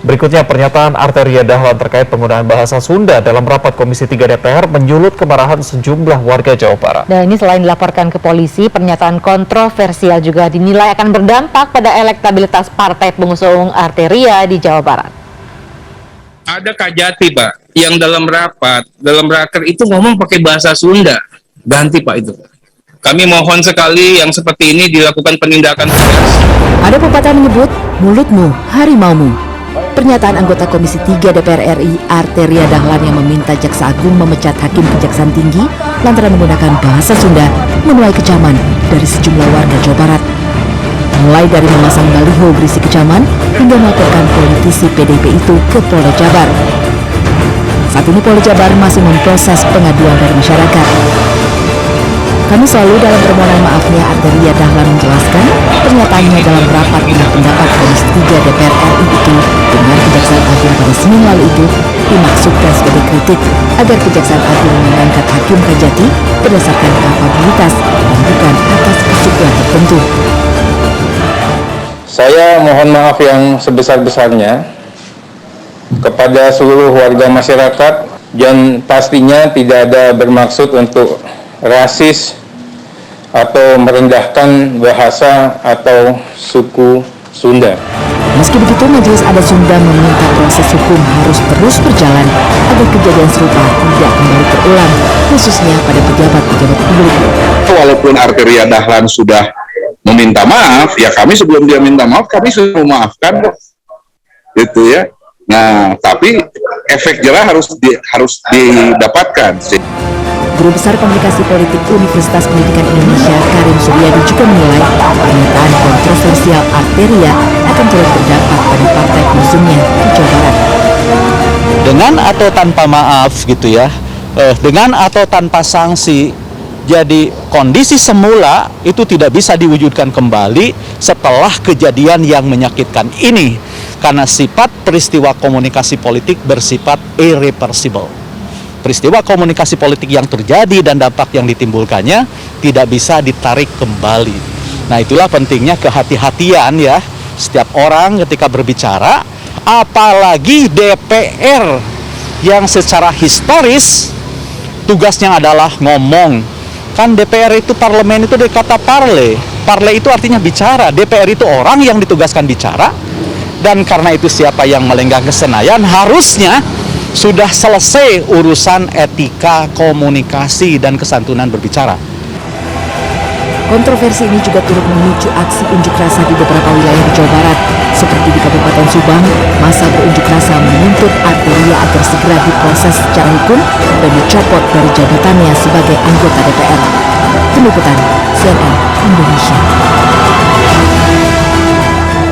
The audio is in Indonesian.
Berikutnya pernyataan Arteria Dahlan terkait penggunaan bahasa Sunda dalam rapat Komisi 3 DPR menyulut kemarahan sejumlah warga Jawa Barat. Dan ini selain dilaporkan ke polisi, pernyataan kontroversial juga dinilai akan berdampak pada elektabilitas partai pengusung Arteria di Jawa Barat. Ada Kajati, Pak, yang dalam raker itu ngomong pakai bahasa Sunda. Ganti, Pak, itu. Kami mohon sekali yang seperti ini dilakukan penindakan tegas. Ada pepatah menyebut, mulutmu harimaumu. Pernyataan anggota Komisi 3 DPR RI Arteria Dahlan yang meminta Jaksa Agung memecat Hakim Kejaksaan Tinggi lantaran menggunakan bahasa Sunda menuai kecaman dari sejumlah warga Jawa Barat. Mulai dari memasang baliho berisi kecaman hingga melaporkan politisi PDIP itu ke Polda Jabar. Saat ini Polda Jabar masih memproses pengaduan dari masyarakat. Kami selalu dalam permohonan maafnya, Arteria Dahlan menjelaskan pernyataannya dalam rapat dengan pendapat Komisi 3 DPR RI itu dengan Kejaksaan Agung pada Senin lalu itu dimaksudkan sebagai kritik agar Kejaksaan Agung mengangkat Hakim Kajati berdasarkan kapabilitas dan bukan atas kesukuan tertentu. Saya mohon maaf yang sebesar-besarnya kepada seluruh warga masyarakat dan pastinya tidak ada bermaksud untuk rasis atau merendahkan bahasa atau suku Sunda. Meski begitu, Majelis Adat Sunda meminta proses hukum harus terus berjalan agar kejadian serupa tidak kembali terulang, khususnya pada pejabat-pejabat publik. Walaupun Arteria Dahlan sudah meminta maaf, ya kami sebelum dia minta maaf, kami sudah memaafkan kok. Gitu ya. Nah, tapi efek jerah harus didapatkan. Guru Besar Komunikasi Politik Universitas Pendidikan Indonesia Karim Suryadi juga menilai pernyataan kontroversial Arteria akan turut berdampak pada partai pengusungnya di Jawa Barat. Dengan atau tanpa maaf gitu ya, dengan atau tanpa sanksi, jadi kondisi semula itu tidak bisa diwujudkan kembali setelah kejadian yang menyakitkan ini, karena sifat peristiwa komunikasi politik bersifat irreversible. Peristiwa komunikasi politik yang terjadi dan dampak yang ditimbulkannya tidak bisa ditarik kembali. Nah, itulah pentingnya kehati-hatian ya setiap orang ketika berbicara, apalagi DPR yang secara historis tugasnya adalah ngomong. Kan DPR itu parlemen itu dari kata parle. Parle itu artinya bicara. DPR itu orang yang ditugaskan bicara. Dan karena itu siapa yang melenggang ke Senayan harusnya sudah selesai urusan etika, komunikasi, dan kesantunan berbicara. Kontroversi ini juga turut memicu aksi unjuk rasa di beberapa wilayah di Jawa Barat. Seperti di Kabupaten Subang, massa berunjuk rasa menuntut Arteria agar segera diproses secara hukum dan dicopot dari jabatannya sebagai anggota DPR. Tim Liputan CNN Indonesia.